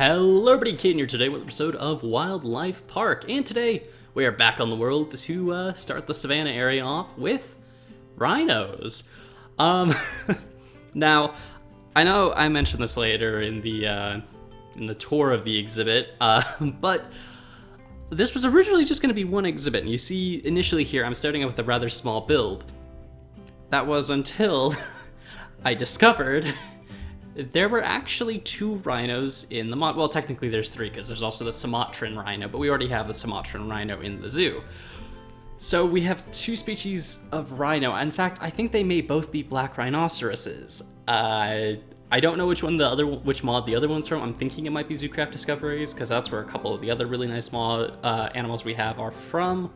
Hello everybody, Caden here today with an episode of WildLife Park, and today we are back on the world to start the Savannah area off with Rhinos. Now, I know I mentioned this later in the tour of the exhibit, but this was originally just going to be one exhibit, and you see initially here I'm starting out with a rather small build. That was until I discovered there were actually 2 rhinos in the mod. Well, technically there's 3 because there's also the Sumatran rhino, but we already have the Sumatran rhino in the zoo. So we have 2 species of rhino. In fact, I think they may both be black rhinoceroses. I don't know which mod the other one's from. I'm thinking it might be Zoocraft Discoveries because that's where a couple of the other really nice mod animals we have are from.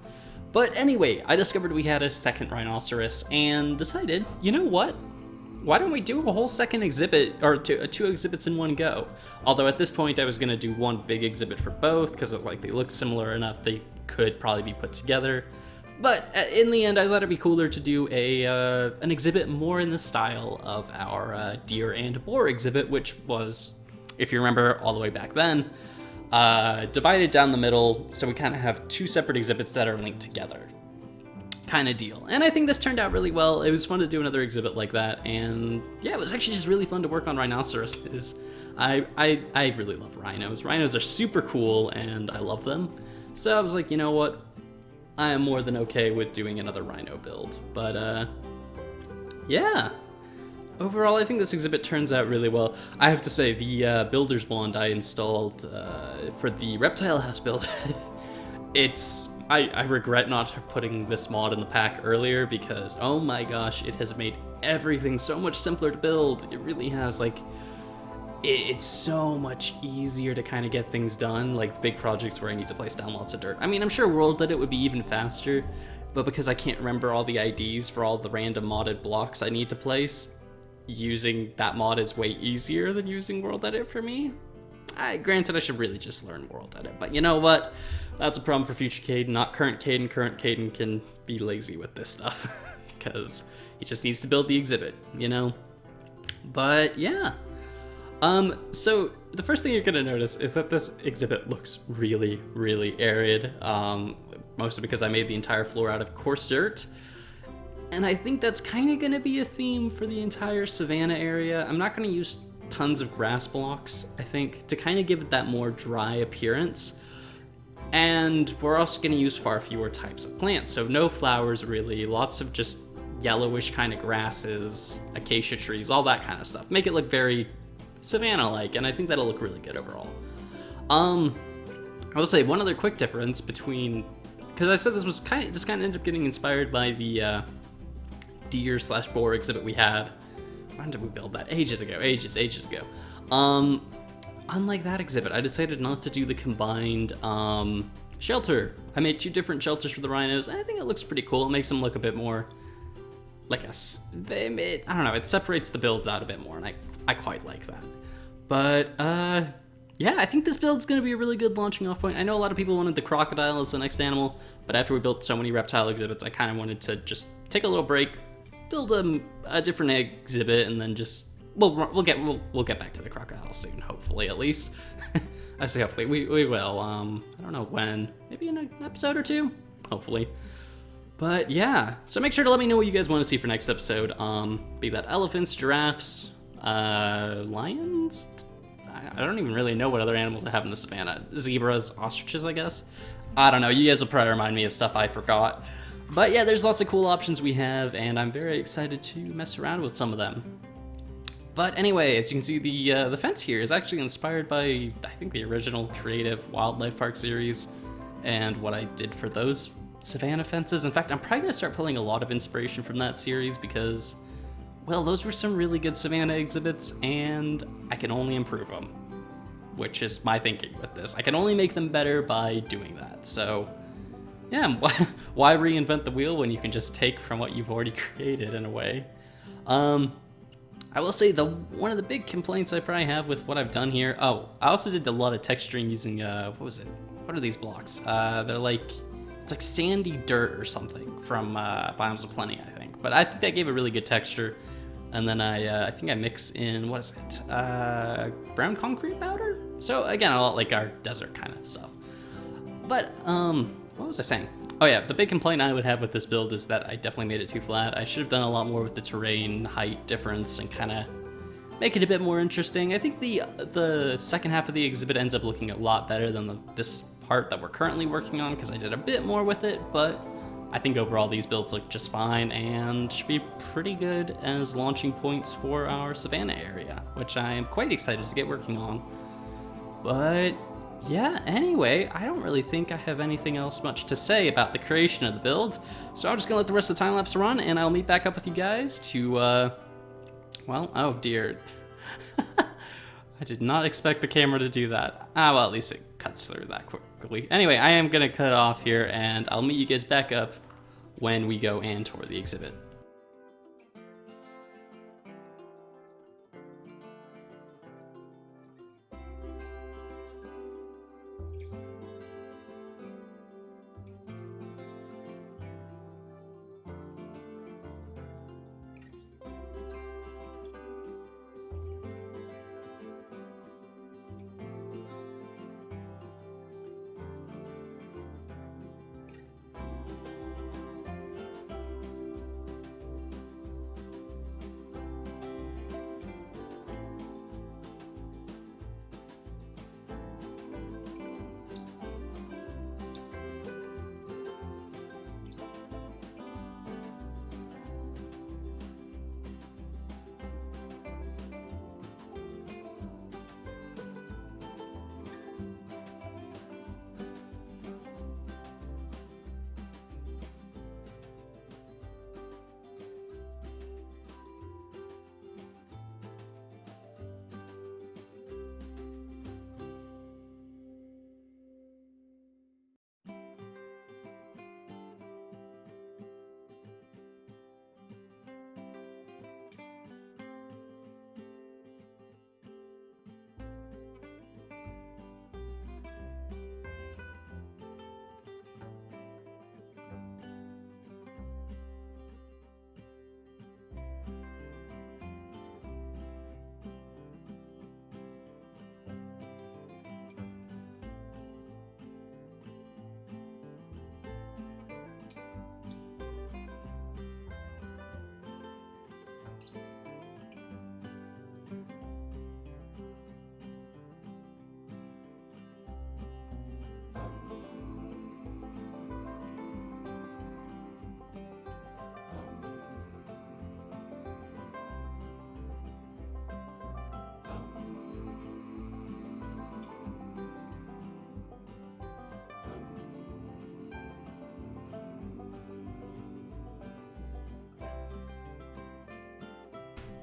But anyway, I discovered we had a second rhinoceros and decided, you know what? Why don't we do a whole second exhibit, or 2 exhibits in one go? Although at this point I was going to do one big exhibit for both, because they look similar enough they could probably be put together. But in the end I thought it'd be cooler to do an exhibit more in the style of our deer and boar exhibit, which was, if you remember all the way back then, divided down the middle, so we kind of have 2 separate exhibits that are linked together. Kind of deal. And I think this turned out really well. It was fun to do another exhibit like that, and yeah, it was actually just really fun to work on rhinoceroses. I really love rhinos. Rhinos are super cool and I love them. So I was like, you know what? I am more than okay with doing another rhino build. But yeah. Overall, I think this exhibit turns out really well. I have to say, the builder's wand I installed for the reptile house build, I regret not putting this mod in the pack earlier because, oh my gosh, it has made everything so much simpler to build. It really has, it's so much easier to kind of get things done, like the big projects where I need to place down lots of dirt. I mean, I'm sure World Edit would be even faster, but because I can't remember all the IDs for all the random modded blocks I need to place, using that mod is way easier than using World Edit for me. Granted, I should really just learn World Edit, but you know what? That's a problem for future Caden, not current Caden. Current Caden can be lazy with this stuff because he just needs to build the exhibit, you know? But yeah. So the first thing you're gonna notice is that this exhibit looks really, really arid, mostly because I made the entire floor out of coarse dirt. And I think that's kind of gonna be a theme for the entire Savannah area. I'm not gonna use tons of grass blocks, I think, to kind of give it that more dry appearance. And we're also going to use far fewer types of plants, so no flowers really, lots of just yellowish kind of grasses, acacia trees, all that kind of stuff. Make it look very Savannah-like, and I think that'll look really good overall. I will say one other quick difference between, because I said this kind of ended up getting inspired by the deer/boar exhibit we had. When did we build that? Ages ago. Unlike that exhibit, I decided not to do the combined shelter. I made 2 different shelters for the rhinos, and I think it looks pretty cool. It makes them look a bit more like I don't know, it separates the builds out a bit more, and I quite like that. But yeah, I think this build's going to be a really good launching off point. I know a lot of people wanted the crocodile as the next animal, but after we built so many reptile exhibits, I kind of wanted to just take a little break, build a different exhibit, and then just we'll get back to the crocodile soon, hopefully, at least. I say hopefully, we will. I don't know when, maybe in an episode or 2, hopefully. But yeah, so make sure to let me know what you guys want to see for next episode. Be that elephants, giraffes, lions. I don't even really know what other animals I have in the savannah. Zebras, ostriches, I guess. I don't know. You guys will probably remind me of stuff I forgot. But yeah, there's lots of cool options we have, and I'm very excited to mess around with some of them. But anyway, as you can see, the fence here is actually inspired by, I think, the original creative WildLife Park series and what I did for those Savannah fences. In fact, I'm probably going to start pulling a lot of inspiration from that series because, well, those were some really good Savannah exhibits, and I can only improve them, which is my thinking with this. I can only make them better by doing that. So yeah, why reinvent the wheel when you can just take from what you've already created in a way? I will say one of the big complaints I probably have with what I've done here. Oh, I also did a lot of texturing using what was it? What are these blocks? It's like sandy dirt or something from Biomes of Plenty, I think. But I think that gave a really good texture. and then I think I mix in, what is it, brown concrete powder? So again, a lot like our desert kind of stuff. But, what was I saying? Oh yeah, the big complaint I would have with this build is that I definitely made it too flat. I should have done a lot more with the terrain, height difference, and kind of make it a bit more interesting. I think the second half of the exhibit ends up looking a lot better than this part that we're currently working on, because I did a bit more with it, but I think overall these builds look just fine and should be pretty good as launching points for our Savannah area, which I am quite excited to get working on. But yeah, anyway, I don't really think I have anything else much to say about the creation of the build, so I'm just gonna let the rest of the time lapse run, and I'll meet back up with you guys to, well, oh dear. I did not expect the camera to do that. Well, at least it cuts through that quickly. Anyway, I am gonna cut off here, and I'll meet you guys back up when we go and tour the exhibit.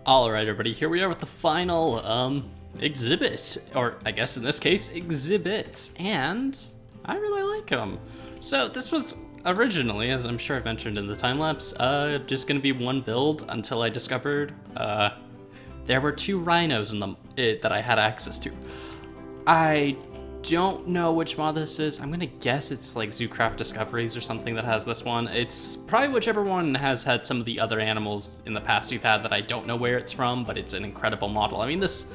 Alright everybody, here we are with the final exhibit, or I guess in this case, exhibits, and I really like them. So this was originally, as I'm sure I mentioned in the time-lapse, just gonna be one build until I discovered there were 2 rhinos in that I had access to. I don't know which mod this is. I'm gonna guess it's like Zoocraft Discoveries or something that has this one. It's probably whichever one has had some of the other animals in the past we've had that I don't know where it's from, but it's an incredible model. I mean, this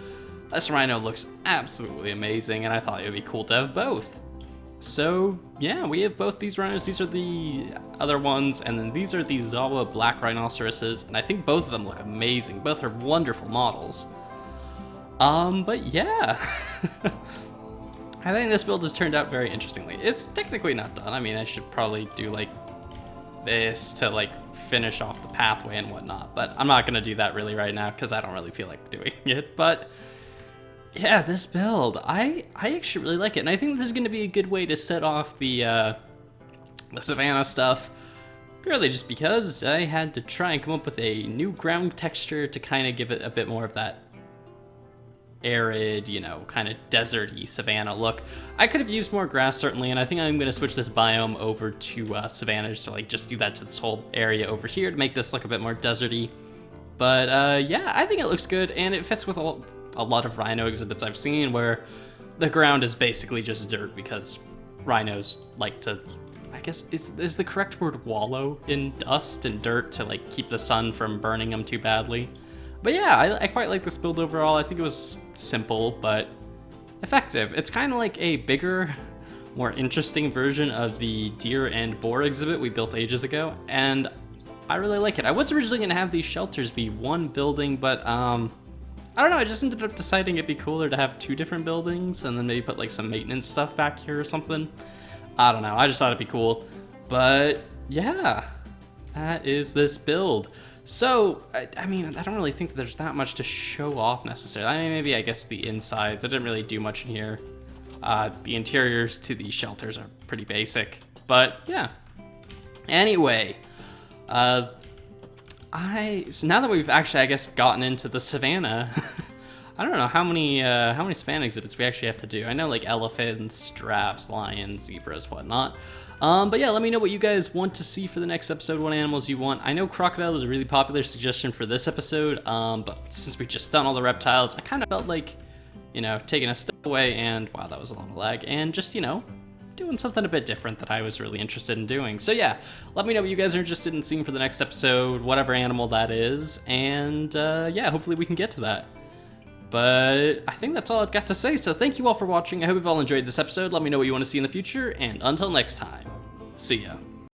rhino looks absolutely amazing, and I thought it would be cool to have both. So yeah, we have both these rhinos. These are the other ones, and then these are the ZAWA black rhinoceroses, and I think both of them look amazing. Both are wonderful models. But yeah. I think this build has turned out very interestingly. It's technically not done. I mean, I should probably do like this to like finish off the pathway and whatnot, but I'm not gonna do that really right now because I don't really feel like doing it. But yeah, this build, I actually really like it, and I think this is gonna be a good way to set off the Savannah stuff, purely just because I had to try and come up with a new ground texture to kind of give it a bit more of that arid, you know, kind of deserty Savannah look. I could have used more grass certainly, and I think I'm going to switch this biome over to Savannah, just to like just do that to this whole area over here to make this look a bit more deserty. But yeah, I think it looks good, and it fits with a lot of rhino exhibits I've seen where the ground is basically just dirt because rhinos like to, I guess is the correct word wallow in dust and dirt to like keep the sun from burning them too badly. But yeah, I quite like this build overall. I think it was simple, but effective. It's kind of like a bigger, more interesting version of the deer and boar exhibit we built ages ago, and I really like it. I was originally going to have these shelters be one building, but I don't know, I just ended up deciding it'd be cooler to have 2 different buildings and then maybe put like some maintenance stuff back here or something. I don't know, I just thought it'd be cool. But yeah, that is this build. So, I mean, I don't really think that there's that much to show off necessarily. I mean, maybe I guess the insides. I didn't really do much in here. The interiors to these shelters are pretty basic, but yeah. Anyway, so now that we've actually, I guess, gotten into the Savannah, I don't know how many Savannah exhibits we actually have to do. I know like elephants, giraffes, lions, zebras, whatnot. But yeah, let me know what you guys want to see for the next episode, what animals you want. I know crocodile was a really popular suggestion for this episode, but since we've just done all the reptiles, I kind of felt like, you know, taking a step away and, wow, that was a lot of lag, and just, you know, doing something a bit different that I was really interested in doing. So yeah, let me know what you guys are interested in seeing for the next episode, whatever animal that is, and yeah, hopefully we can get to that. But I think that's all I've got to say, so thank you all for watching. I hope you've all enjoyed this episode. Let me know what you want to see in the future, and until next time, see ya.